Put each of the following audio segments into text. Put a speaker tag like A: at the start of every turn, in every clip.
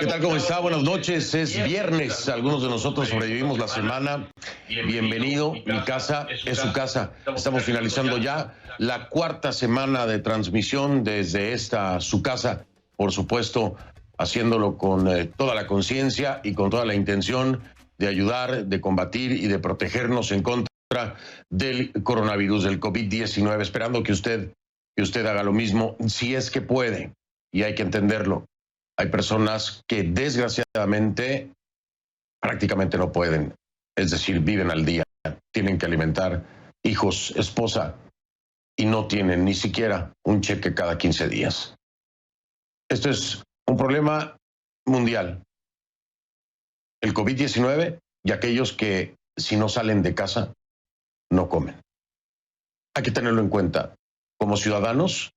A: tal? ¿Cómo está? Buenas noches. Es viernes. Algunos de nosotros sobrevivimos la semana. Bienvenido. Mi casa es su casa. Estamos finalizando ya la cuarta semana de transmisión desde esta su casa. Por supuesto, haciéndolo con toda la conciencia y con toda la intención de ayudar, de combatir y de protegernos en contra del coronavirus, del COVID-19. Esperando que usted haga lo mismo, si es que puede. Y hay que entenderlo. Hay personas que desgraciadamente prácticamente no pueden, es decir, viven al día, tienen que alimentar hijos, esposa, y no tienen ni siquiera un cheque cada 15 días. Esto es un problema mundial. El COVID-19 y aquellos que si no salen de casa, no comen. Hay que tenerlo en cuenta como ciudadanos,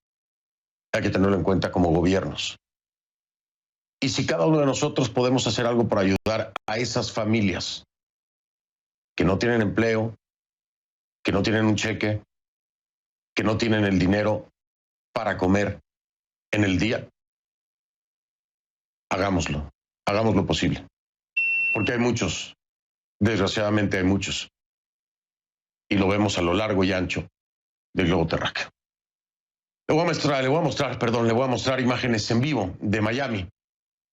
A: hay que tenerlo en cuenta como gobiernos. Y si cada uno de nosotros podemos hacer algo para ayudar a esas familias que no tienen empleo, que no tienen un cheque, que no tienen el dinero para comer en el día, hagámoslo posible. Porque hay muchos, desgraciadamente hay muchos. Y lo vemos a lo largo y ancho del globo terráqueo. Le voy a mostrar imágenes en vivo de Miami,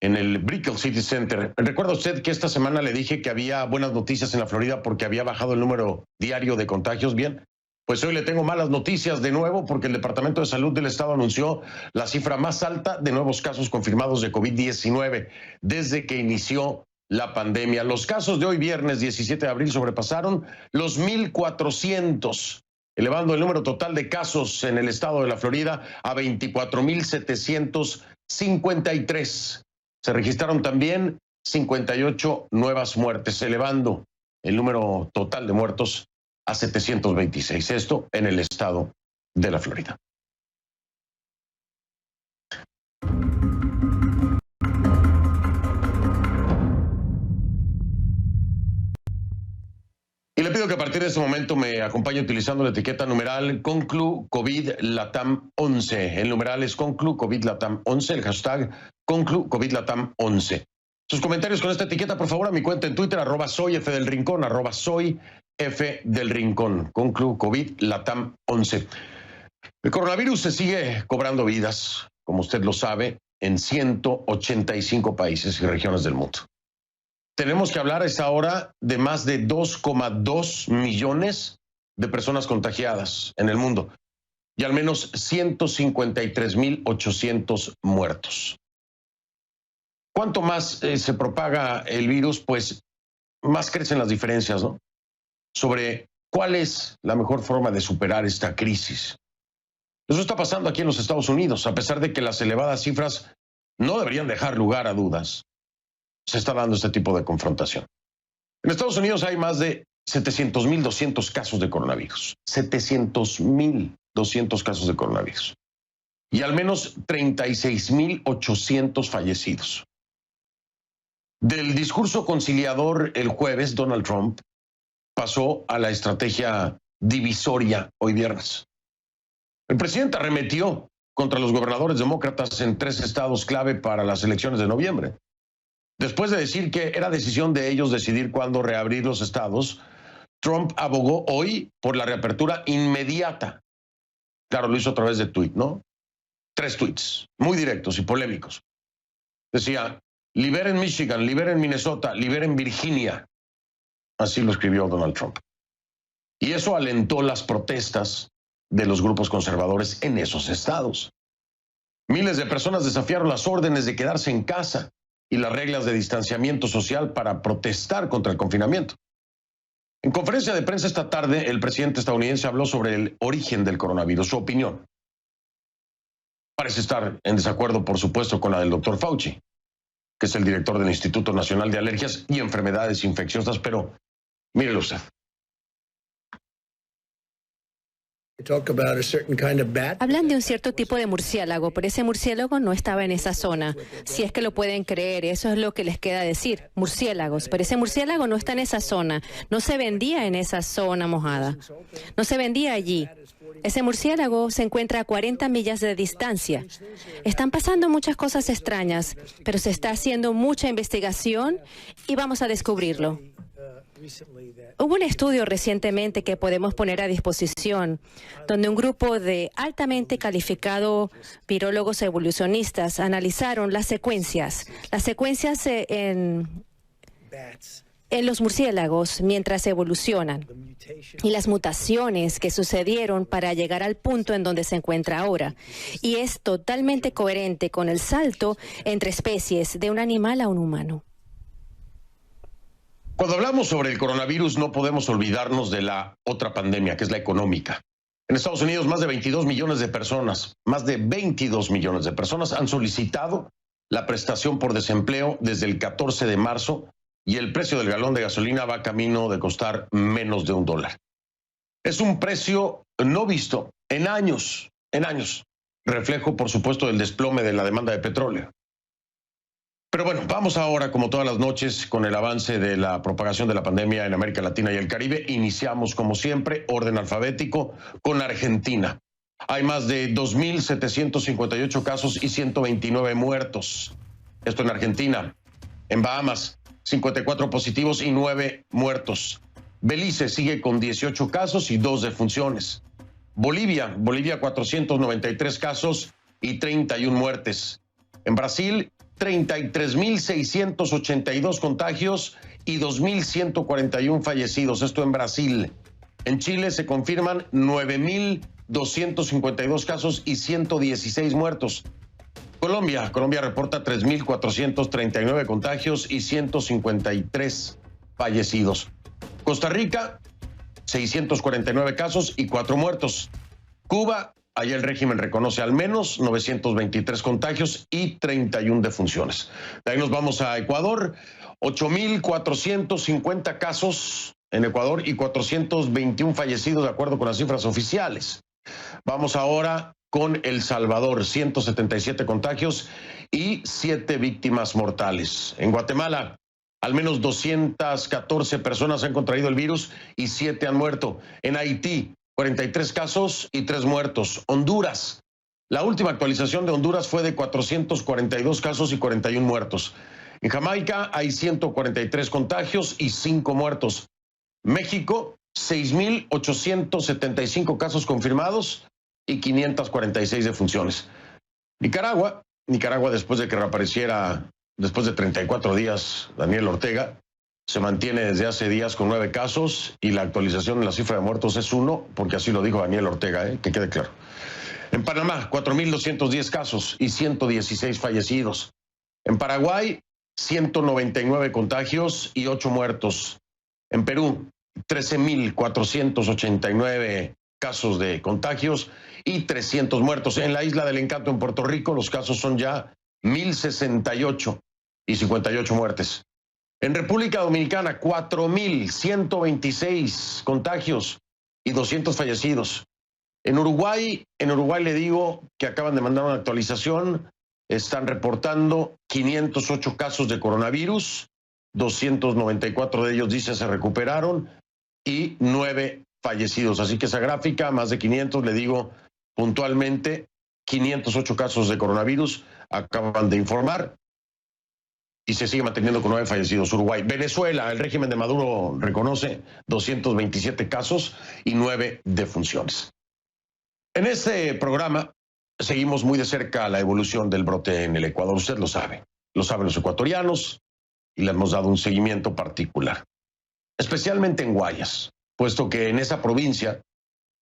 A: en el Brickell City Center. ¿Recuerda usted que esta semana le dije que había buenas noticias en la Florida porque había bajado el número diario de contagios? Bien, pues hoy le tengo malas noticias de nuevo porque el Departamento de Salud del Estado anunció la cifra más alta de nuevos casos confirmados de COVID-19 desde que inició la pandemia. Los casos de hoy, viernes 17 de abril, sobrepasaron los 1,400, elevando el número total de casos en el estado de la Florida a 24,753. Se registraron también 58 nuevas muertes, elevando el número total de muertos a 726. Esto en el estado de la Florida. Y le pido que a partir de este momento me acompañe utilizando la etiqueta numeral Conclu COVID Latam 11. El numeral es Conclu COVID Latam 11, el hashtag Conclu COVID Latam 11. Sus comentarios con esta etiqueta, por favor, a mi cuenta en Twitter, @soyfdelrincón, @soyfdelrincón. Conclu COVID Latam 11. El coronavirus se sigue cobrando vidas, como usted lo sabe, en 185 países y regiones del mundo. Tenemos que hablar a esta hora de más de 2,2 millones de personas contagiadas en el mundo y al menos 153,800 muertos. Cuanto más se propaga el virus, pues más crecen las diferencias, ¿no? Sobre cuál es la mejor forma de superar esta crisis. Eso está pasando aquí en los Estados Unidos, a pesar de que las elevadas cifras no deberían dejar lugar a dudas. Se está dando este tipo de confrontación. En Estados Unidos hay más de 700,200 casos de coronavirus. 700,200 casos de coronavirus. Y al menos 36,800 fallecidos. Del discurso conciliador el jueves, Donald Trump pasó a la estrategia divisoria hoy viernes. El presidente arremetió contra los gobernadores demócratas en 3 estados clave para las elecciones de noviembre. Después de decir que era decisión de ellos decidir cuándo reabrir los estados, Trump abogó hoy por la reapertura inmediata. Claro, lo hizo a través de tuit, ¿no? 3 tuits, muy directos y polémicos. Decía, liberen Michigan, liberen Minnesota, liberen Virginia. Así lo escribió Donald Trump. Y eso alentó las protestas de los grupos conservadores en esos estados. Miles de personas desafiaron las órdenes de quedarse en casa y las reglas de distanciamiento social para protestar contra el confinamiento. En conferencia de prensa esta tarde, el presidente estadounidense habló sobre el origen del coronavirus, su opinión. Parece estar en desacuerdo, por supuesto, con la del doctor Fauci, que es el director del Instituto Nacional de Alergias y Enfermedades Infecciosas, pero mírelo usted.
B: Hablan de un cierto tipo de murciélago, pero ese murciélago no estaba en esa zona. Si es que lo pueden creer, eso es lo que les queda decir, murciélagos. Pero ese murciélago no está en esa zona, no se vendía en esa zona mojada, no se vendía allí. Ese murciélago se encuentra a 40 millas de distancia. Están pasando muchas cosas extrañas, pero se está haciendo mucha investigación y vamos a descubrirlo. Hubo un estudio recientemente que podemos poner a disposición, donde un grupo de altamente calificados virólogos evolucionistas analizaron las secuencias en los murciélagos mientras evolucionan y las mutaciones que sucedieron para llegar al punto en donde se encuentra ahora. Y es totalmente coherente con el salto entre especies de un animal a un humano.
A: Cuando hablamos sobre el coronavirus no podemos olvidarnos de la otra pandemia, que es la económica. En Estados Unidos más de 22 millones de personas han solicitado la prestación por desempleo desde el 14 de marzo y el precio del galón de gasolina va camino de costar menos de $1. Es un precio no visto en años, reflejo por supuesto del desplome de la demanda de petróleo. Pero bueno, vamos ahora, como todas las noches, con el avance de la propagación de la pandemia en América Latina y el Caribe. Iniciamos, como siempre, orden alfabético con Argentina. Hay más de 2.758 casos y 129 muertos. Esto en Argentina. En Bahamas, 54 positivos y 9 muertos. Belice sigue con 18 casos y 2 defunciones. Bolivia, 493 casos y 31 muertes. En Brasil, 33.682 contagios y 2.141 fallecidos. Esto en Brasil. En Chile se confirman 9.252 casos y 116 muertos. Colombia reporta 3.439 contagios y 153 fallecidos. Costa Rica, 649 casos y 4 muertos. Cuba, allá el régimen reconoce al menos 923 contagios y 31 defunciones. De ahí nos vamos a Ecuador, 8.450 casos en Ecuador y 421 fallecidos de acuerdo con las cifras oficiales. Vamos ahora con El Salvador, 177 contagios y 7 víctimas mortales. En Guatemala, al menos 214 personas han contraído el virus y 7 han muerto. En Haití, 43 casos y 3 muertos. Honduras, la última actualización de Honduras fue de 442 casos y 41 muertos. En Jamaica hay 143 contagios y 5 muertos. México, 6.875 casos confirmados y 546 defunciones. Nicaragua, después de que reapareciera, después de 34 días, Daniel Ortega, se mantiene desde hace días con 9 casos y la actualización en la cifra de muertos es 1, porque así lo dijo Daniel Ortega, que quede claro. En Panamá, 4.210 casos y 116 fallecidos. En Paraguay, 199 contagios y 8 muertos. En Perú, 13.489 casos de contagios y 300 muertos. En la Isla del Encanto, en Puerto Rico, los casos son ya 1.068 y 58 muertes. En República Dominicana, 4.126 contagios y 200 fallecidos. En Uruguay le digo que acaban de mandar una actualización, están reportando 508 casos de coronavirus, 294 de ellos dicen se recuperaron y 9 fallecidos. Así que esa gráfica, más de 500, le digo puntualmente, 508 casos de coronavirus acaban de informar. Y se sigue manteniendo con 9 fallecidos. Uruguay. Venezuela, el régimen de Maduro reconoce 227 casos y 9 defunciones. En este programa seguimos muy de cerca la evolución del brote en el Ecuador. Usted lo saben los ecuatorianos y le hemos dado un seguimiento particular. Especialmente en Guayas, puesto que en esa provincia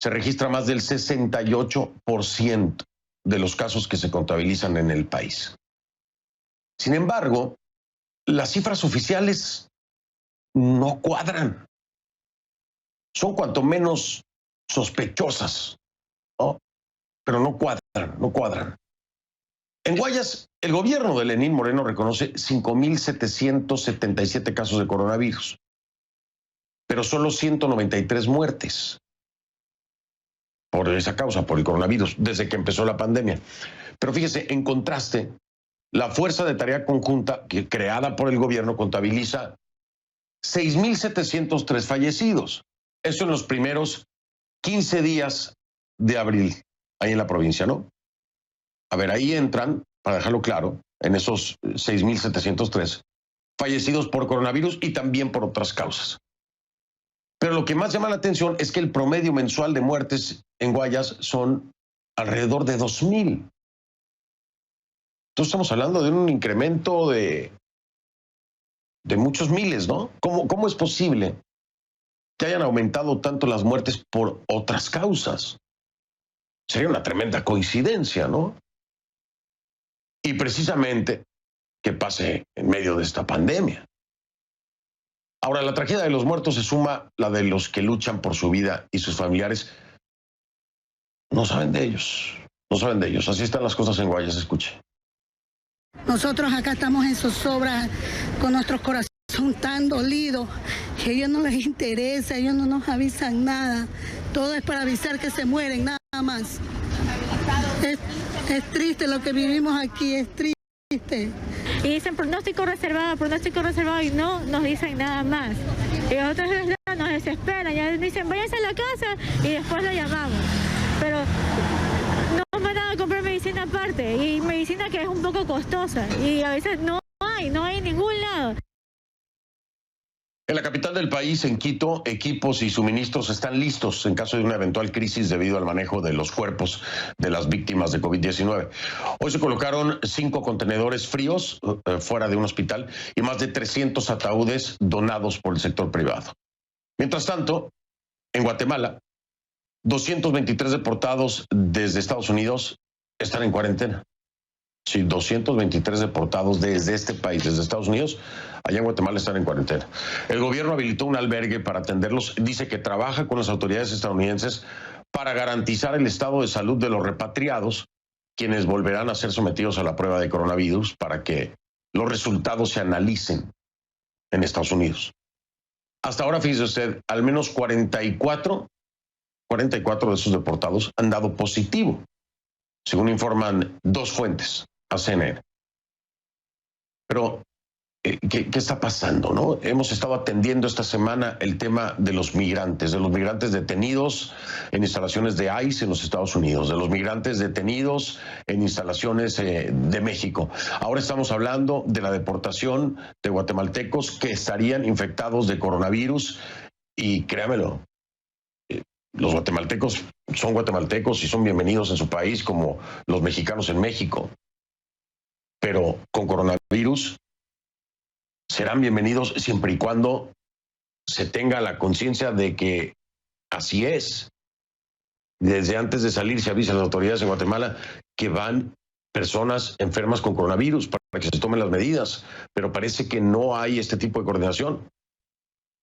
A: se registra más del 68% de los casos que se contabilizan en el país. Sin embargo, las cifras oficiales no cuadran. Son cuanto menos sospechosas, ¿no? Pero no cuadran. En Guayas, el gobierno de Lenín Moreno reconoce 5.777 casos de coronavirus, pero solo 193 muertes. por esa causa, por el coronavirus, desde que empezó la pandemia. Pero fíjese, en contraste, la Fuerza de Tarea Conjunta, creada por el gobierno, contabiliza 6,703 fallecidos. Eso en los primeros 15 días de abril, ahí en la provincia, ¿no? A ver, ahí entran, para dejarlo claro, en esos 6,703 fallecidos por coronavirus y también por otras causas. Pero lo que más llama la atención es que el promedio mensual de muertes en Guayas son alrededor de 2,000. Entonces estamos hablando de un incremento de muchos miles, ¿no? ¿Cómo es posible que hayan aumentado tanto las muertes por otras causas? Sería una tremenda coincidencia, ¿no? Y precisamente que pase en medio de esta pandemia. Ahora, la tragedia de los muertos se suma la de los que luchan por su vida y sus familiares no saben de ellos. No saben de ellos. Así están las cosas en Guayas, escuche.
C: Nosotros acá estamos en zozobra con nuestros corazones tan dolidos, que a ellos no les interesa, ellos no nos avisan nada. Todo es para avisar que se mueren, nada más. Es triste lo que vivimos aquí, es triste.
D: Y dicen pronóstico reservado y no nos dicen nada más. Y nosotros nos desesperan, ya dicen váyanse a la casa y después lo llamamos. Pero no van a comprar medicina aparte y medicina que es un poco costosa y a veces no hay en ningún lado.
A: En la capital del país, en Quito, equipos y suministros están listos en caso de una eventual crisis debido al manejo de los cuerpos de las víctimas de COVID-19. Hoy se colocaron 5 contenedores fríos fuera de un hospital y más de 300 ataúdes donados por el sector privado. Mientras tanto, en Guatemala, 223 deportados desde Estados Unidos están en cuarentena. Sí, 223 deportados desde este país, desde Estados Unidos, allá en Guatemala están en cuarentena. El gobierno habilitó un albergue para atenderlos. Dice que trabaja con las autoridades estadounidenses para garantizar el estado de salud de los repatriados, quienes volverán a ser sometidos a la prueba de coronavirus para que los resultados se analicen en Estados Unidos. Hasta ahora, fíjese usted, al menos 44 de esos deportados han dado positivo, según informan 2 fuentes a CNN. Pero, ¿qué está pasando, no? Hemos estado atendiendo esta semana el tema de los migrantes detenidos en instalaciones de ICE en los Estados Unidos, de los migrantes detenidos en instalaciones de México. Ahora estamos hablando de la deportación de guatemaltecos que estarían infectados de coronavirus y créamelo, los guatemaltecos son guatemaltecos y son bienvenidos en su país como los mexicanos en México. Pero con coronavirus serán bienvenidos siempre y cuando se tenga la conciencia de que así es. Desde antes de salir se avisa a las autoridades en Guatemala que van personas enfermas con coronavirus para que se tomen las medidas, pero parece que no hay este tipo de coordinación.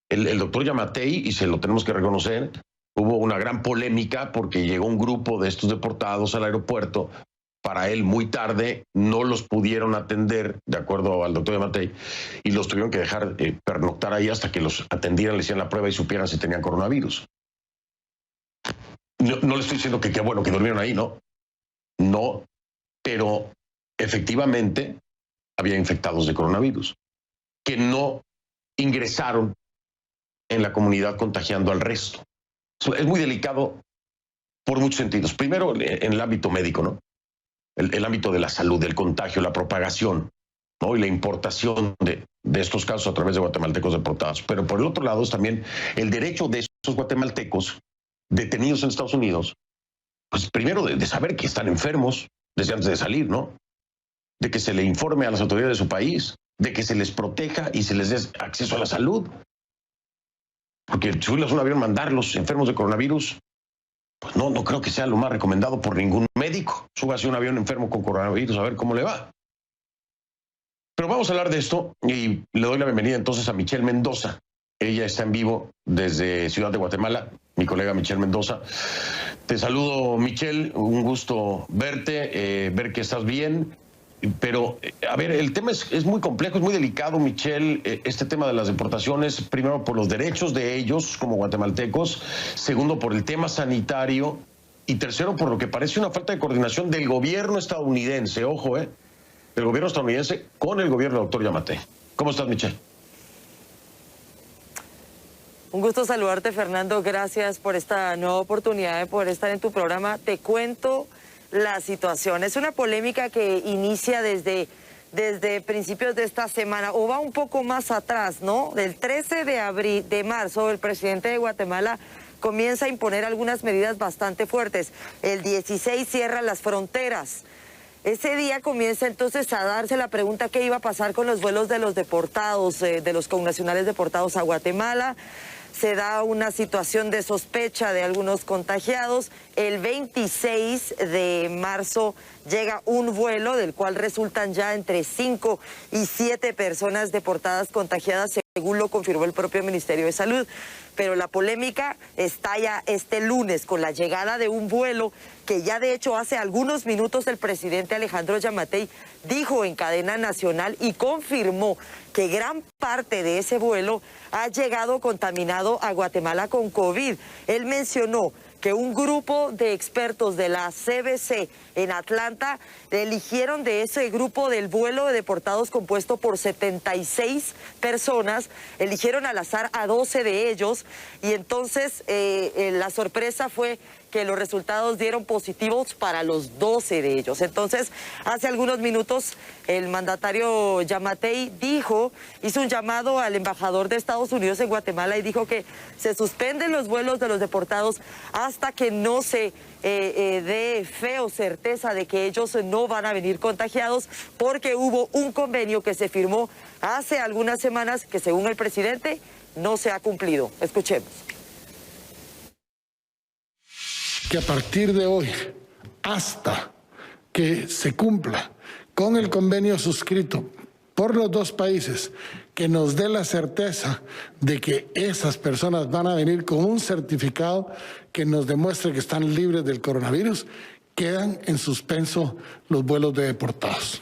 A: El doctor Yamatei, y se lo tenemos que reconocer, hubo una gran polémica porque llegó un grupo de estos deportados al aeropuerto. Para él, muy tarde, no los pudieron atender, de acuerdo al doctor Yamatei, y los tuvieron que dejar pernoctar ahí hasta que los atendieran, le hicieran la prueba y supieran si tenían coronavirus. No le estoy diciendo que qué bueno que durmieron ahí, ¿no? No, pero efectivamente había infectados de coronavirus que no ingresaron en la comunidad contagiando al resto. Es muy delicado por muchos sentidos. Primero, en el ámbito médico, ¿no? El ámbito de la salud, del contagio, la propagación, ¿no? Y la importación de estos casos a través de guatemaltecos deportados. Pero por el otro lado es también el derecho de esos guatemaltecos detenidos en Estados Unidos, pues primero de saber que están enfermos desde antes de salir, ¿no? De que se le informe a las autoridades de su país, de que se les proteja y se les dé acceso a la salud. Porque subirlos a un avión, mandarlos enfermos de coronavirus, pues no creo que sea lo más recomendado por ningún médico. Súbase a un avión enfermo con coronavirus a ver cómo le va. Pero vamos a hablar de esto y le doy la bienvenida entonces a Michelle Mendoza. Ella está en vivo desde Ciudad de Guatemala, mi colega Michelle Mendoza. Te saludo, Michelle, un gusto verte, ver que estás bien. Pero, a ver, el tema es muy complejo, es muy delicado, Michelle, este tema de las deportaciones, primero por los derechos de ellos como guatemaltecos, segundo por el tema sanitario Y tercero, por lo que parece una falta de coordinación del gobierno estadounidense, ojo, del gobierno estadounidense con el gobierno del doctor Giammattei. ¿Cómo estás, Michelle?
E: Un gusto saludarte, Fernando. Gracias por esta nueva oportunidad de poder estar en tu programa. Te cuento la situación. Es una polémica que inicia desde principios de esta semana, o va un poco más atrás, ¿no? Del 13 de marzo, el presidente de Guatemala comienza a imponer algunas medidas bastante fuertes. El 16 cierra las fronteras. Ese día comienza entonces a darse la pregunta qué iba a pasar con los vuelos de los deportados, de los connacionales deportados a Guatemala. Se da una situación de sospecha de algunos contagiados. El 26 de marzo llega un vuelo del cual resultan ya entre 5 y 7 personas deportadas contagiadas, según lo confirmó el propio Ministerio de Salud. Pero la polémica estalla este lunes con la llegada de un vuelo que ya de hecho hace algunos minutos el presidente Alejandro Giammattei dijo en cadena nacional y confirmó que gran parte de ese vuelo ha llegado contaminado a Guatemala con COVID. Él mencionó que un grupo de expertos de la CBC en Atlanta eligieron de ese grupo del vuelo de deportados compuesto por 76 personas, eligieron al azar a 12 de ellos y entonces la sorpresa fue que los resultados dieron positivos para los 12 de ellos. Entonces, hace algunos minutos, el mandatario Giammattei hizo un llamado al embajador de Estados Unidos en Guatemala y dijo que se suspenden los vuelos de los deportados hasta que no se dé fe o certeza de que ellos no van a venir contagiados, porque hubo un convenio que se firmó hace algunas semanas que, según el presidente, no se ha cumplido. Escuchemos.
F: Que a partir de hoy, hasta que se cumpla con el convenio suscrito por los dos países, que nos dé la certeza de que esas personas van a venir con un certificado que nos demuestre que están libres del coronavirus, quedan en suspenso los vuelos de deportados.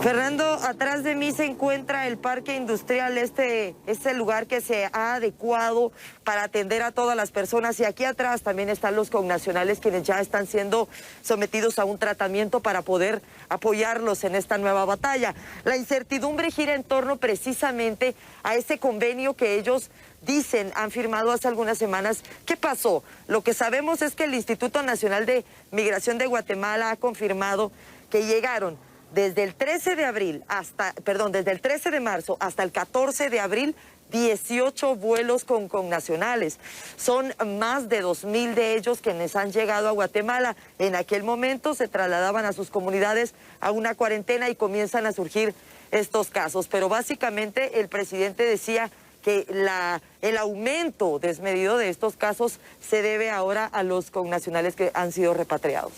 E: Fernando, atrás de mí se encuentra el parque industrial, este lugar que se ha adecuado para atender a todas las personas, y aquí atrás también están los connacionales quienes ya están siendo sometidos a un tratamiento para poder apoyarlos en esta nueva batalla. La incertidumbre gira en torno precisamente a ese convenio que ellos dicen han firmado hace algunas semanas. ¿Qué pasó? Lo que sabemos es que el Instituto Nacional de Migración de Guatemala ha confirmado que llegaron desde el 13 de marzo hasta el 14 de abril, 18 vuelos con connacionales. Son más de 2,000 de ellos quienes han llegado a Guatemala. En aquel momento se trasladaban a sus comunidades a una cuarentena y comienzan a surgir estos casos. Pero básicamente el presidente decía que el aumento desmedido de estos casos se debe ahora a los connacionales que han sido repatriados.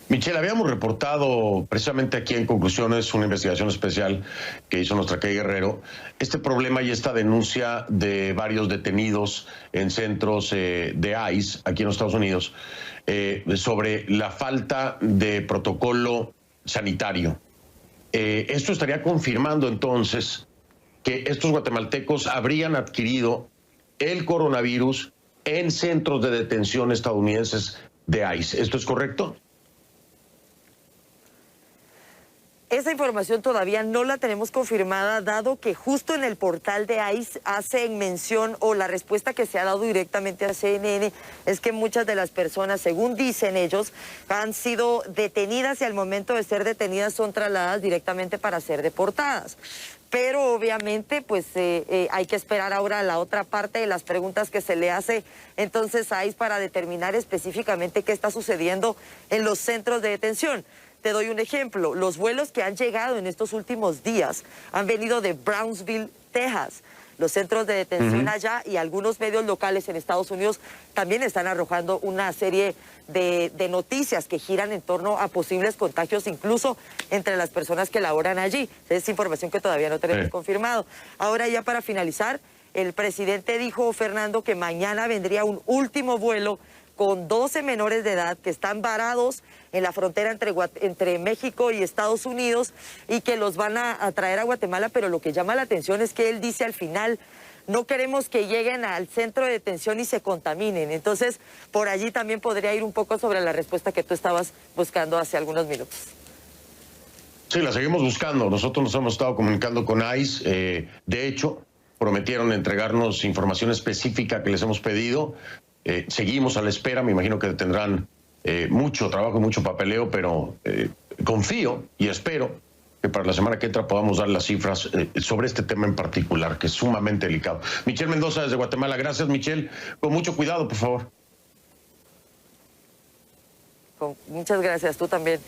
A: Michelle, habíamos reportado precisamente aquí en Conclusiones, una investigación especial que hizo nuestra Kay Guerrero, este problema y esta denuncia de varios detenidos en centros de ICE aquí en los Estados Unidos sobre la falta de protocolo sanitario. Esto estaría confirmando entonces que estos guatemaltecos habrían adquirido el coronavirus en centros de detención estadounidenses de ICE. ¿Esto es correcto?
E: Esa información todavía no la tenemos confirmada, dado que justo en el portal de ICE hacen mención, o la respuesta que se ha dado directamente a CNN, es que muchas de las personas, según dicen ellos, han sido detenidas y al momento de ser detenidas son trasladadas directamente para ser deportadas. Pero obviamente pues hay que esperar ahora la otra parte de las preguntas que se le hace entonces a ICE para determinar específicamente qué está sucediendo en los centros de detención. Te doy un ejemplo. Los vuelos que han llegado en estos últimos días han venido de Brownsville, Texas. Los centros de detención allá y algunos medios locales en Estados Unidos también están arrojando una serie de noticias que giran en torno a posibles contagios, incluso entre las personas que laboran allí. Es información que todavía no tenemos confirmado. Ahora, ya para finalizar, el presidente dijo, Fernando, que mañana vendría un último vuelo con 12 menores de edad que están varados en la frontera entre México y Estados Unidos y que los van a traer a Guatemala, pero lo que llama la atención es que él dice al final, no queremos que lleguen al centro de detención y se contaminen. Entonces, por allí también podría ir un poco sobre la respuesta que tú estabas buscando hace algunos minutos.
A: Sí, la seguimos buscando. Nosotros nos hemos estado comunicando con ICE. De hecho, prometieron entregarnos información específica que les hemos pedido. Seguimos a la espera. Me imagino que tendrán mucho trabajo y mucho papeleo, pero confío y espero que para la semana que entra podamos dar las cifras sobre este tema en particular, que es sumamente delicado. Michelle Mendoza desde Guatemala. Gracias, Michelle. Con mucho cuidado, por favor.
E: Muchas gracias. Tú también.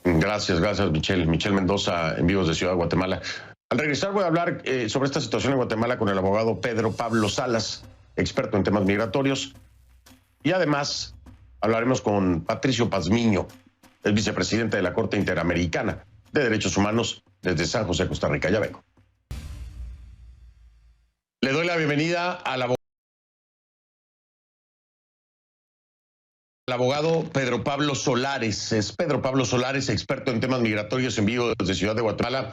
A: Gracias, Michelle. Michelle Mendoza, en vivos de Ciudad de Guatemala. Al regresar voy a hablar sobre esta situación en Guatemala con el abogado Pedro Pablo Salas, experto en temas migratorios. Y además hablaremos con Patricio Pazmiño, el vicepresidente de la Corte Interamericana de Derechos Humanos desde San José, Costa Rica. Ya vengo. Le doy la bienvenida al abogado Pedro Pablo Solares. Es Pedro Pablo Solares, experto en temas migratorios, en vivo desde Ciudad de Guatemala.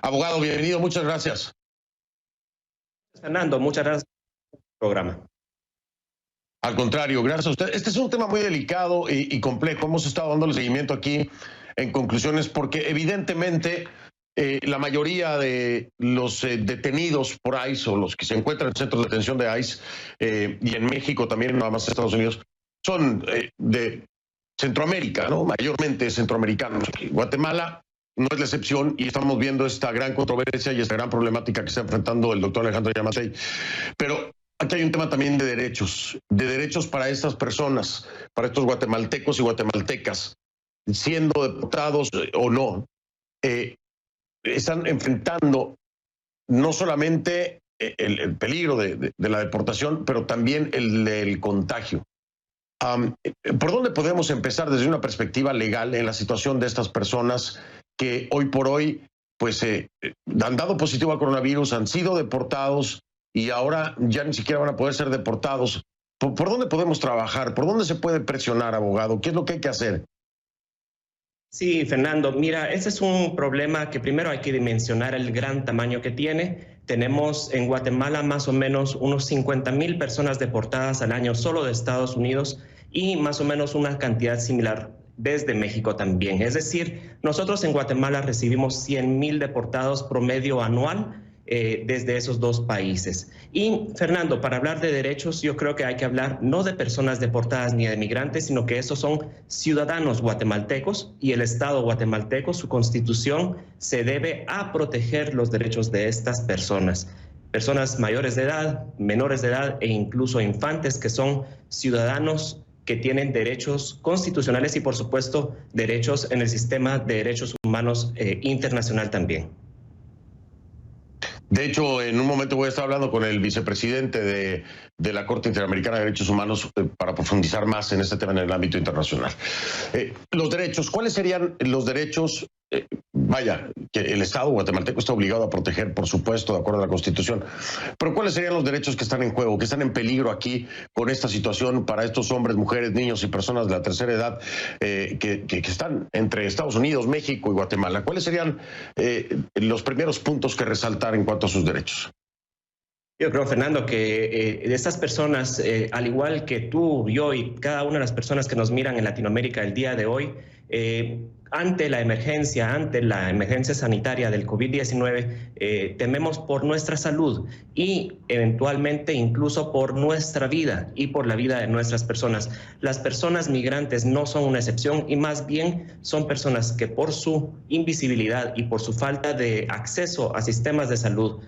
A: Abogado, bienvenido, muchas gracias.
G: Fernando, muchas gracias por el programa.
A: Al contrario, gracias a usted. Este es un tema muy delicado y complejo. Hemos estado dándole seguimiento aquí en conclusiones porque evidentemente la mayoría de los detenidos por ICE o los que se encuentran en centros de detención de ICE y en México también, nada más en Estados Unidos, son de Centroamérica, ¿no? Mayormente centroamericanos. Guatemala no es la excepción y estamos viendo esta gran controversia y esta gran problemática que está enfrentando el doctor Alejandro Yamatei. Pero aquí hay un tema también de derechos para estas personas, para estos guatemaltecos y guatemaltecas, siendo deportados o no. Están enfrentando no solamente el peligro de la deportación, pero también el contagio. ¿Por dónde podemos empezar desde una perspectiva legal en la situación de estas personas que hoy por hoy pues han dado positivo a coronavirus, han sido deportados y ahora ya ni siquiera van a poder ser deportados? ¿Por dónde podemos trabajar? ¿Por dónde se puede presionar, abogado? ¿Qué es lo que hay que hacer?
G: Sí, Fernando, mira, ese es un problema que primero hay que dimensionar el gran tamaño que tiene. Tenemos en Guatemala más o menos unos 50,000 personas deportadas al año solo de Estados Unidos y más o menos una cantidad similar desde México también. Es decir, nosotros en Guatemala recibimos 100,000 deportados promedio anual desde esos dos países. Y, Fernando, para hablar de derechos, yo creo que hay que hablar no de personas deportadas ni de migrantes, sino que esos son ciudadanos guatemaltecos y el Estado guatemalteco, su constitución, se debe a proteger los derechos de estas personas. Personas mayores de edad, menores de edad e incluso infantes que son ciudadanos que tienen derechos constitucionales y, por supuesto, derechos en el sistema de derechos humanos internacional también.
A: De hecho, en un momento voy a estar hablando con el vicepresidente de la Corte Interamericana de Derechos Humanos para profundizar más en este tema en el ámbito internacional. Los derechos, ¿cuáles serían los derechos? Vaya, que el Estado guatemalteco está obligado a proteger, por supuesto, de acuerdo a la Constitución. Pero ¿cuáles serían los derechos que están en juego, que están en peligro aquí con esta situación para estos hombres, mujeres, niños y personas de la tercera edad que están entre Estados Unidos, México y Guatemala? ¿Cuáles serían los primeros puntos que resaltar en cuanto a sus derechos?
G: Yo creo, Fernando, que de estas personas, al igual que tú, yo y cada una de las personas que nos miran en Latinoamérica el día de hoy, ante la emergencia sanitaria del COVID-19, tememos por nuestra salud y eventualmente incluso por nuestra vida y por la vida de nuestras personas. Las personas migrantes no son una excepción y más bien son personas que por su invisibilidad y por su falta de acceso a sistemas de salud,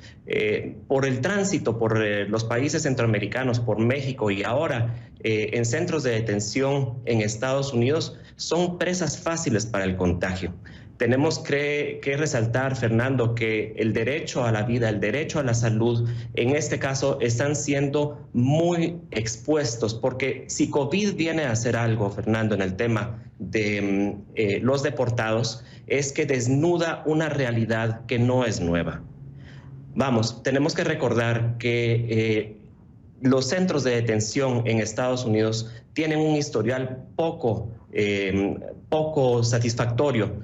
G: por el tránsito por los países centroamericanos, por México y ahora en centros de detención en Estados Unidos, son presas fáciles para el contagio. Tenemos que resaltar, Fernando, que el derecho a la vida, el derecho a la salud, en este caso están siendo muy expuestos, porque si COVID viene a hacer algo, Fernando, en el tema de los deportados, es que desnuda una realidad que no es nueva. Vamos, tenemos que recordar que los centros de detención en Estados Unidos tienen un historial poco satisfactorio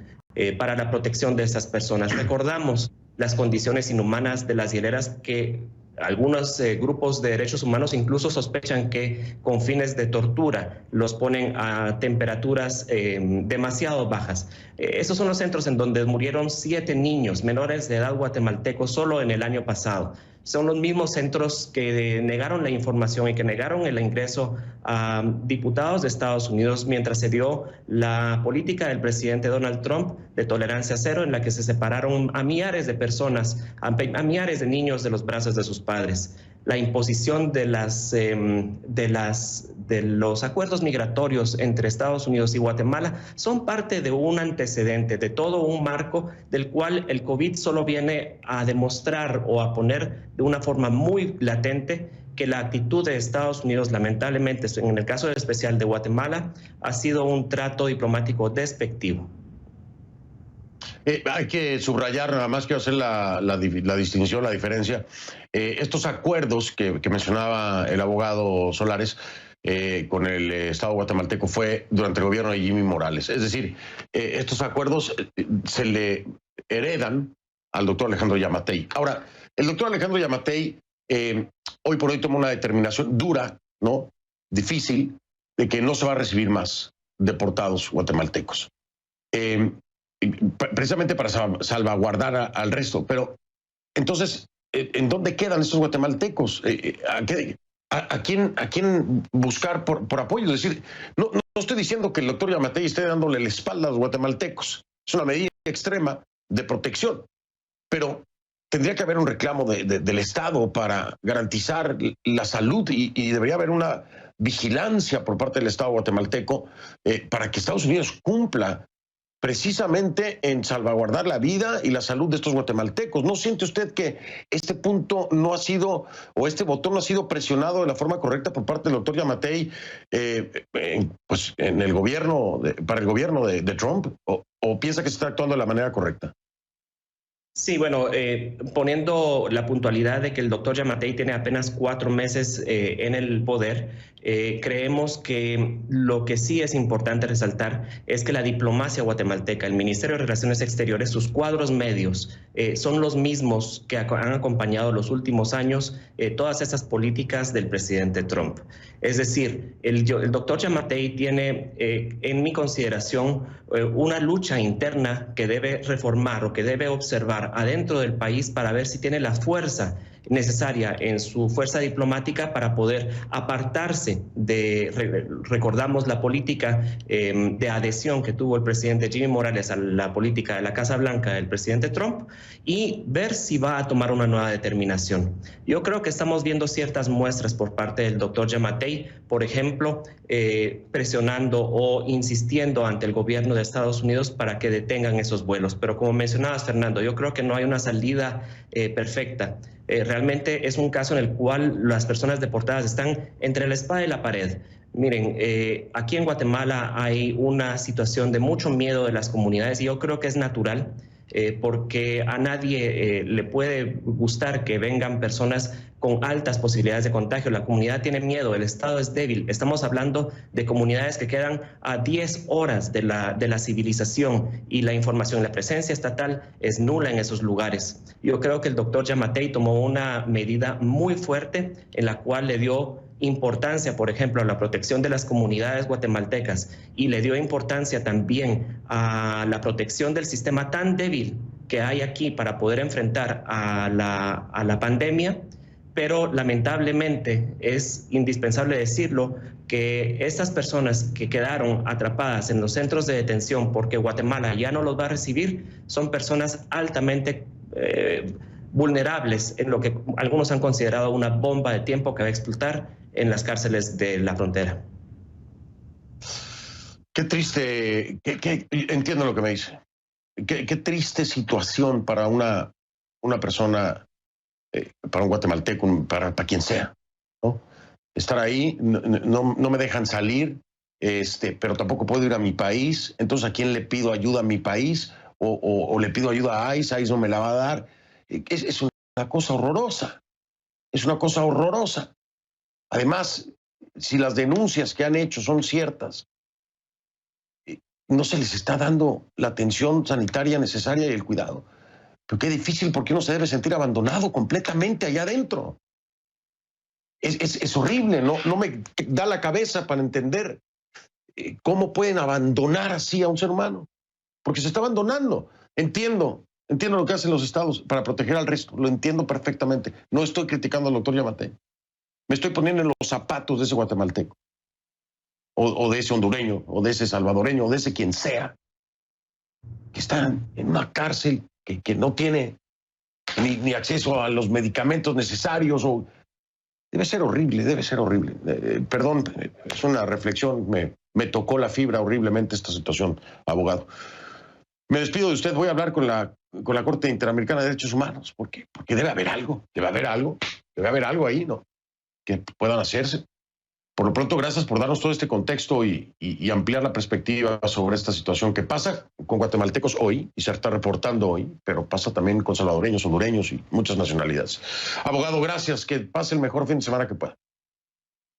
G: para la protección de estas personas. Recordamos las condiciones inhumanas de las hieleras que algunos grupos de derechos humanos incluso sospechan que con fines de tortura los ponen a temperaturas demasiado bajas. Esos son los centros en donde murieron 7 niños menores de edad guatemaltecos solo en el año pasado. Son los mismos centros que negaron la información y que negaron el ingreso a diputados de Estados Unidos mientras se dio la política del presidente Donald Trump de tolerancia cero, en la que se separaron a millares de personas, a millares de niños de los brazos de sus padres. La imposición de los acuerdos migratorios entre Estados Unidos y Guatemala son parte de un antecedente, de todo un marco del cual el COVID solo viene a demostrar o a poner de una forma muy latente que la actitud de Estados Unidos, lamentablemente, en el caso especial de Guatemala, ha sido un trato diplomático despectivo.
A: Hay que subrayar, nada más quiero hacer la distinción, la diferencia. Estos acuerdos que mencionaba el abogado Solares con el Estado guatemalteco fue durante el gobierno de Jimmy Morales. Es decir, estos acuerdos se le heredan al doctor Alejandro Yamatei. Ahora, el doctor Alejandro Yamatei hoy por hoy toma una determinación dura, ¿no? Difícil, de que no se va a recibir más deportados guatemaltecos. Precisamente para salvaguardar al resto. Pero entonces, ¿en dónde quedan estos guatemaltecos? ¿A quién buscar por apoyo? Es decir, no estoy diciendo que el doctor Yamatei esté dándole la espalda a los guatemaltecos. Es una medida extrema de protección. Pero tendría que haber un reclamo del Estado para garantizar la salud y debería haber una vigilancia por parte del Estado guatemalteco para que Estados Unidos cumpla precisamente en salvaguardar la vida y la salud de estos guatemaltecos. ¿No siente usted que este punto no ha sido, o este botón no ha sido presionado de la forma correcta por parte del doctor Yamatei pues en el gobierno, para el gobierno de Trump? ¿O piensa que se está actuando de la manera correcta?
G: Sí, bueno, poniendo la puntualidad de que el doctor Yamatei tiene apenas 4 meses en el poder, creemos que lo que sí es importante resaltar es que la diplomacia guatemalteca, el Ministerio de Relaciones Exteriores, sus cuadros medios son los mismos que han acompañado los últimos años todas estas políticas del presidente Trump. Es decir, el doctor Yamatei tiene, en mi consideración, una lucha interna que debe reformar o que debe observar adentro del país para ver si tiene la fuerza necesaria en su fuerza diplomática para poder apartarse de, recordamos la política de adhesión que tuvo el presidente Jimmy Morales a la política de la Casa Blanca del presidente Trump, y ver si va a tomar una nueva determinación. Yo creo que estamos viendo ciertas muestras por parte del doctor Yamatei, por ejemplo, presionando o insistiendo ante el gobierno de Estados Unidos para que detengan esos vuelos. Pero como mencionabas, Fernando, yo creo que no hay una salida perfecta. Realmente es un caso en el cual las personas deportadas están entre la espada y la pared. Miren, aquí en Guatemala hay una situación de mucho miedo de las comunidades y yo creo que es natural. Porque a nadie le puede gustar que vengan personas con altas posibilidades de contagio. La comunidad tiene miedo, el Estado es débil. Estamos hablando de comunidades que quedan a 10 horas de la civilización y la información, la presencia estatal es nula en esos lugares. Yo creo que el doctor Yamatei tomó una medida muy fuerte en la cual le dio importancia, por ejemplo, a la protección de las comunidades guatemaltecas y le dio importancia también a la protección del sistema tan débil que hay aquí para poder enfrentar a la pandemia, pero lamentablemente es indispensable decirlo que estas personas que quedaron atrapadas en los centros de detención porque Guatemala ya no los va a recibir son personas altamente vulnerables en lo que algunos han considerado una bomba de tiempo que va a explotar en las cárceles de la frontera.
A: Qué triste, entiendo lo que me dice. Qué triste situación para una persona, para un guatemalteco, para quien sea, ¿no? Estar ahí, no me dejan salir, pero tampoco puedo ir a mi país. Entonces, ¿a quién le pido ayuda a mi país? O le pido ayuda a ICE no me la va a dar. Es una cosa horrorosa. Es una cosa horrorosa. Además, si las denuncias que han hecho son ciertas, no se les está dando la atención sanitaria necesaria y el cuidado. Pero qué difícil, porque uno se debe sentir abandonado completamente allá adentro. Es horrible, no me da la cabeza para entender cómo pueden abandonar así a un ser humano, porque se está abandonando. Entiendo lo que hacen los estados para proteger al resto, lo entiendo perfectamente. No estoy criticando al doctor Yamatei. Me estoy poniendo en los zapatos de ese guatemalteco, o de ese hondureño, o de ese salvadoreño, o de ese quien sea, que está en una cárcel que no tiene ni acceso a los medicamentos necesarios. Debe ser horrible, perdón, es una reflexión, me tocó la fibra horriblemente esta situación, abogado. Me despido de usted, voy a hablar con la Corte Interamericana de Derechos Humanos, porque debe haber algo ahí, ¿no? Que puedan hacerse. Por lo pronto, gracias por darnos todo este contexto y ampliar la perspectiva sobre esta situación que pasa con guatemaltecos hoy y se está reportando hoy, pero pasa también con salvadoreños, hondureños y muchas nacionalidades. Abogado, gracias. Que pase el mejor fin de semana que pueda.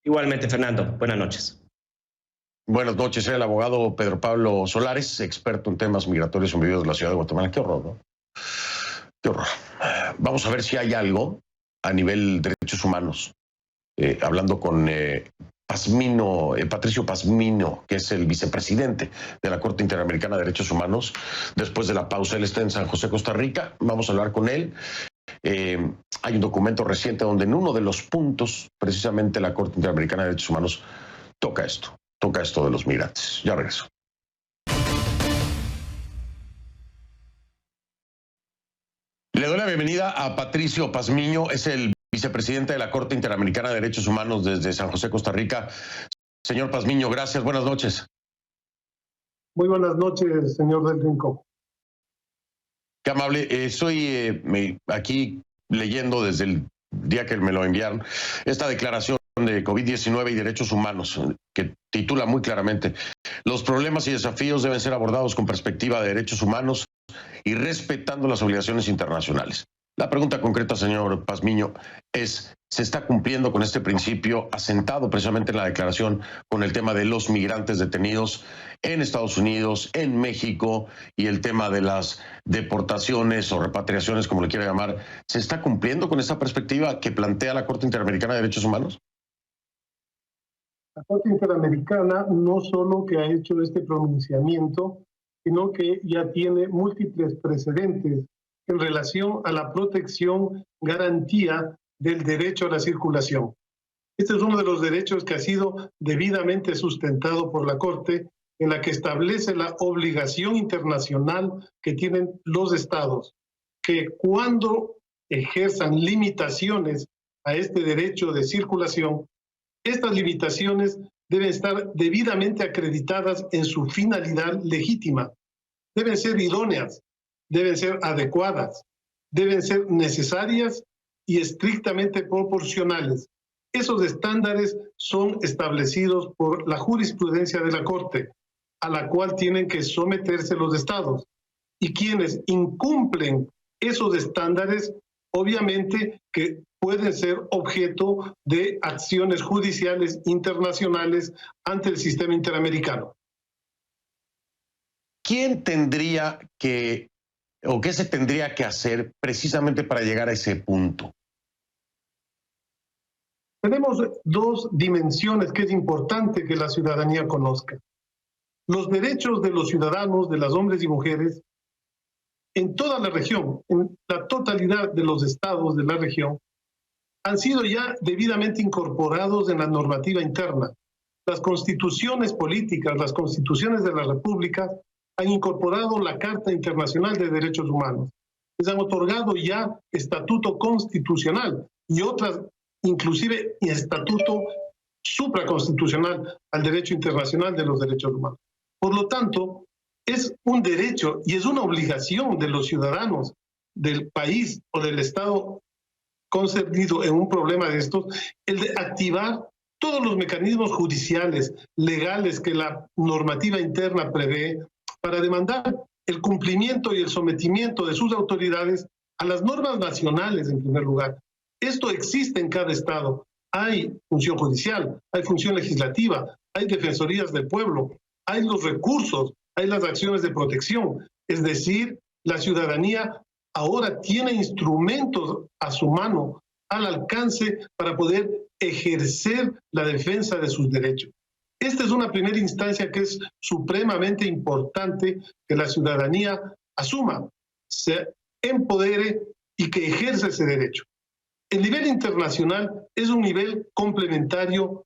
G: Igualmente, Fernando. Buenas noches.
A: Buenas noches. Soy el abogado Pedro Pablo Solares, experto en temas migratorios en vividos de la ciudad de Guatemala. Qué horror, ¿no? Qué horror. Vamos a ver si hay algo a nivel de derechos humanos. Hablando con Patricio Pazmino, que es el vicepresidente de la Corte Interamericana de Derechos Humanos. Después de la pausa, él está en San José, Costa Rica. Vamos a hablar con él. Hay un documento reciente donde en uno de los puntos, precisamente la Corte Interamericana de Derechos Humanos toca esto de los migrantes. Ya regreso. Le doy la bienvenida a Patricio Pazmino, es el vicepresidente de la Corte Interamericana de Derechos Humanos desde San José, Costa Rica. Señor Pazmino, gracias. Buenas noches.
H: Muy buenas noches, señor del Rincón.
A: Qué amable. Estoy aquí leyendo desde el día que me lo enviaron esta declaración de COVID-19 y derechos humanos, que titula muy claramente: los problemas y desafíos deben ser abordados con perspectiva de derechos humanos y respetando las obligaciones internacionales. La pregunta concreta, señor Pazmino, es: ¿se está cumpliendo con este principio asentado precisamente en la declaración con el tema de los migrantes detenidos en Estados Unidos, en México, y el tema de las deportaciones o repatriaciones, como le quiera llamar? ¿Se está cumpliendo con esa perspectiva que plantea la Corte Interamericana de Derechos Humanos?
H: La Corte Interamericana no solo que ha hecho este pronunciamiento, sino que ya tiene múltiples precedentes en relación a la protección, garantía del derecho a la circulación. Este es uno de los derechos que ha sido debidamente sustentado por la Corte, en la que establece la obligación internacional que tienen los estados, que cuando ejerzan limitaciones a este derecho de circulación, estas limitaciones deben estar debidamente acreditadas en su finalidad legítima, deben ser idóneas, deben ser adecuadas, deben ser necesarias y estrictamente proporcionales. Esos estándares son establecidos por la jurisprudencia de la Corte, a la cual tienen que someterse los estados. Y quienes incumplen esos estándares, obviamente que pueden ser objeto de acciones judiciales internacionales ante el sistema interamericano.
A: ¿Quién tendría que, o qué se tendría que hacer precisamente para llegar a ese punto?
H: Tenemos dos dimensiones que es importante que la ciudadanía conozca. Los derechos de los ciudadanos, de los hombres y mujeres, en toda la región, en la totalidad de los estados de la región, han sido ya debidamente incorporados en la normativa interna. Las constituciones políticas, las constituciones de las repúblicas han incorporado la Carta Internacional de Derechos Humanos. Les han otorgado ya estatuto constitucional y otras, inclusive estatuto supraconstitucional al derecho internacional de los derechos humanos. Por lo tanto, es un derecho y es una obligación de los ciudadanos del país o del Estado concernido en un problema de estos, el de activar todos los mecanismos judiciales, legales que la normativa interna prevé para demandar el cumplimiento y el sometimiento de sus autoridades a las normas nacionales en primer lugar. Esto existe en cada estado. Hay función judicial, hay función legislativa, hay defensorías del pueblo, hay los recursos, hay las acciones de protección. Es decir, la ciudadanía ahora tiene instrumentos a su mano, al alcance, para poder ejercer la defensa de sus derechos. Esta es una primera instancia que es supremamente importante que la ciudadanía asuma, se empodere y que ejerza ese derecho. El nivel internacional es un nivel complementario,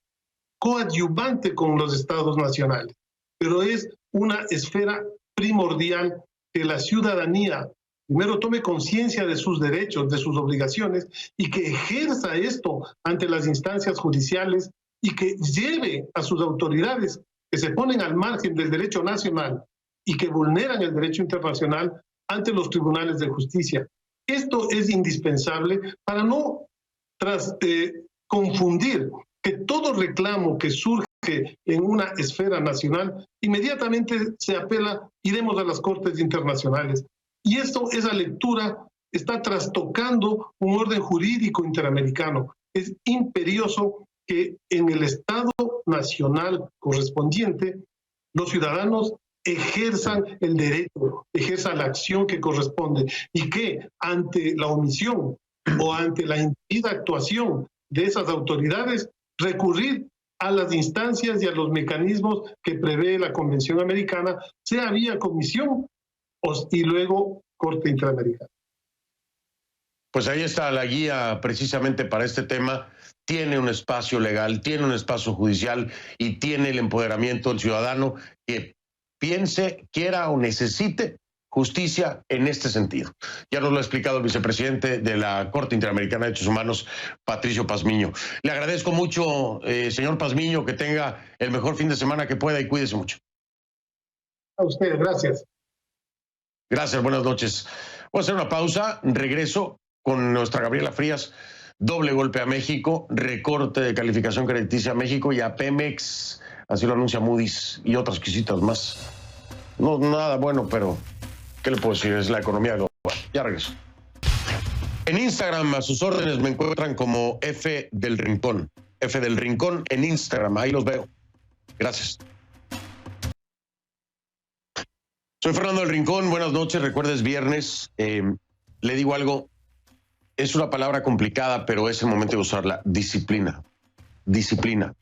H: coadyuvante con los estados nacionales, pero es una esfera primordial que la ciudadanía primero tome conciencia de sus derechos, de sus obligaciones, y que ejerza esto ante las instancias judiciales y que lleve a sus autoridades que se ponen al margen del derecho nacional y que vulneran el derecho internacional ante los tribunales de justicia. Esto es indispensable para no confundir que todo reclamo que surge en una esfera nacional, inmediatamente se apela, iremos a las cortes internacionales. Y esa lectura está trastocando un orden jurídico interamericano. Es imperioso que en el Estado nacional correspondiente los ciudadanos ejerzan el derecho, ejerzan la acción que corresponde y que ante la omisión o ante la indebida actuación de esas autoridades, recurrir a las instancias y a los mecanismos que prevé la Convención Americana, sea vía comisión y luego Corte Interamericana.
A: Pues ahí está la guía precisamente para este tema. Tiene un espacio legal, tiene un espacio judicial y tiene el empoderamiento del ciudadano que piense, quiera o necesite justicia en este sentido. Ya nos lo ha explicado el vicepresidente de la Corte Interamericana de Derechos Humanos, Patricio Pazmiño. Le agradezco mucho, señor Pazmiño, que tenga el mejor fin de semana que pueda y cuídese mucho.
H: A usted, gracias.
A: Gracias, buenas noches. Voy a hacer una pausa, regreso con nuestra Gabriela Frías. Doble golpe a México, recorte de calificación crediticia a México y a Pemex, así lo anuncia Moody's y otras cositas más. No, nada bueno, pero ¿qué le puedo decir? Es la economía global. Ya regreso. En Instagram, a sus órdenes, me encuentran como F del Rincón. F del Rincón en Instagram, ahí los veo. Gracias. Soy Fernando del Rincón, buenas noches, recuerda es viernes. Le digo algo, es una palabra complicada, pero es el momento de usarla. Disciplina. Disciplina.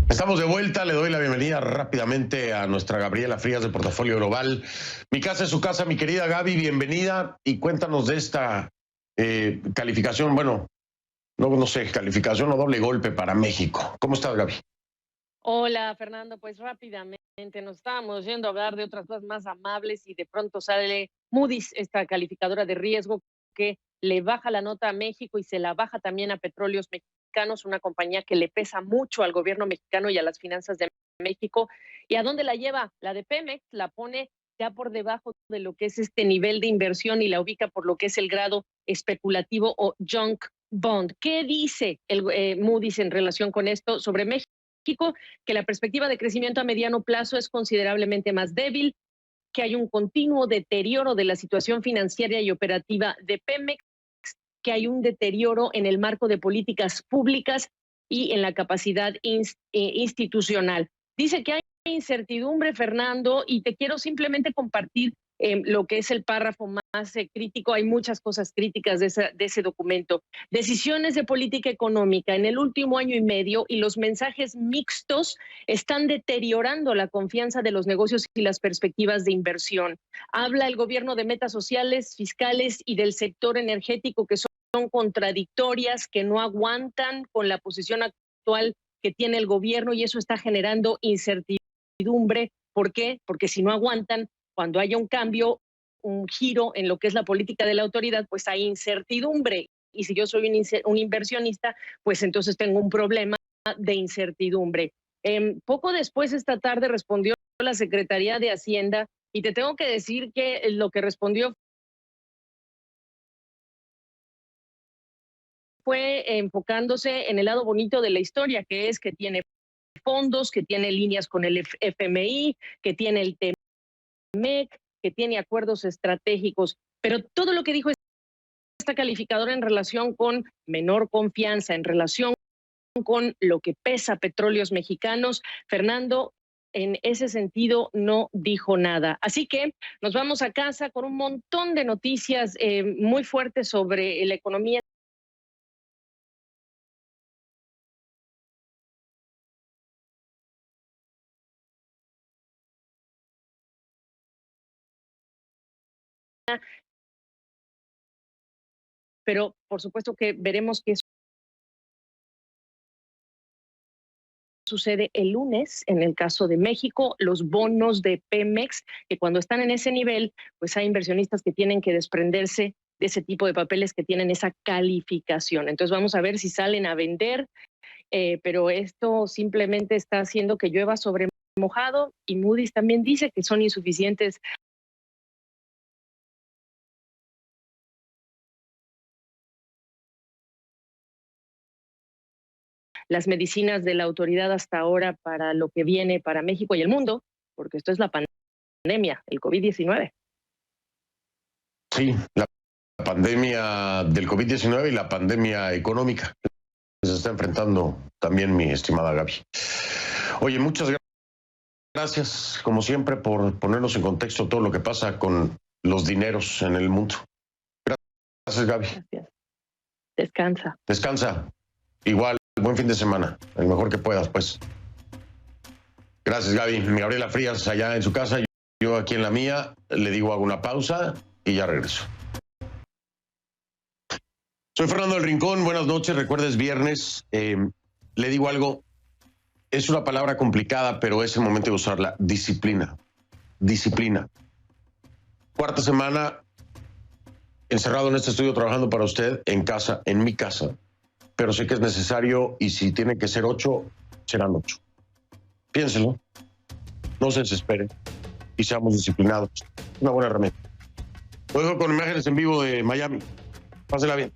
A: Estamos de vuelta, le doy la bienvenida rápidamente a nuestra Gabriela Frías de Portafolio Global. Mi casa es su casa, mi querida Gaby, bienvenida y cuéntanos de esta calificación, bueno, no sé, calificación o doble golpe para México. ¿Cómo estás, Gaby?
I: Hola, Fernando, pues rápidamente nos estábamos yendo a hablar de otras cosas más amables y de pronto sale Moody's, esta calificadora de riesgo que le baja la nota a México y se la baja también a Petróleos Mexicanos, una compañía que le pesa mucho al gobierno mexicano y a las finanzas de México. ¿Y a dónde la lleva? La de Pemex la pone ya por debajo de lo que es este nivel de inversión y la ubica por lo que es el grado especulativo o junk bond. ¿Qué dice el Moody's en relación con esto sobre México? Que la perspectiva de crecimiento a mediano plazo es considerablemente más débil, que hay un continuo deterioro de la situación financiera y operativa de Pemex, que hay un deterioro en el marco de políticas públicas y en la capacidad institucional. Dice que hay incertidumbre, Fernando, y te quiero simplemente compartir lo que es el párrafo más crítico. Hay muchas cosas críticas de ese documento. Decisiones de política económica en el último año y medio y los mensajes mixtos están deteriorando la confianza de los negocios y las perspectivas de inversión. Habla el gobierno de metas sociales, fiscales y del sector energético que son contradictorias, que no aguantan con la posición actual que tiene el gobierno y eso está generando incertidumbre. ¿Por qué? Porque si no aguantan, cuando haya un cambio, un giro en lo que es la política de la autoridad, pues hay incertidumbre. Y si yo soy un inversionista, pues entonces tengo un problema de incertidumbre. Poco después, esta tarde, respondió la Secretaría de Hacienda y te tengo que decir que lo que respondió fue enfocándose en el lado bonito de la historia, que es que tiene fondos, que tiene líneas con el FMI, que tiene el MEC, que tiene acuerdos estratégicos, pero todo lo que dijo esta calificadora en relación con menor confianza, en relación con lo que pesa Petróleos Mexicanos, Fernando, en ese sentido no dijo nada. Así que nos vamos a casa con un montón de noticias muy fuertes sobre la economía pero por supuesto que veremos qué sucede el lunes en el caso de México, los bonos de Pemex, que cuando están en ese nivel, pues hay inversionistas que tienen que desprenderse de ese tipo de papeles que tienen esa calificación. Entonces vamos a ver si salen a vender, pero esto simplemente está haciendo que llueva sobre mojado, y Moody's también dice que son insuficientes las medicinas de la autoridad hasta ahora para lo que viene para México y el mundo, porque esto es la pandemia, el COVID-19.
A: Sí, la pandemia del COVID-19 y la pandemia económica que se está enfrentando también mi estimada Gaby. Oye, muchas gracias, como siempre, por ponernos en contexto todo lo que pasa con los dineros en el mundo. Gracias, Gaby.
I: Gracias. Descansa.
A: Descansa. Igual, buen fin de semana, el mejor que puedas, pues. Gracias, Gaby. Mi Gabriela Frías allá en su casa, yo aquí en la mía. Le digo, hago una pausa y ya regreso. Soy Fernando del Rincón, buenas noches, recuerda es viernes. Le digo algo, es una palabra complicada, pero es el momento de usarla. Disciplina. Disciplina. Cuarta semana encerrado en este estudio trabajando para usted, en casa, en mi casa. Pero sé que es necesario, y si tiene que ser 8, serán 8. Piénselo, no se desespere y seamos disciplinados. Una buena herramienta. Lo dejo con imágenes en vivo de Miami. Pásela bien.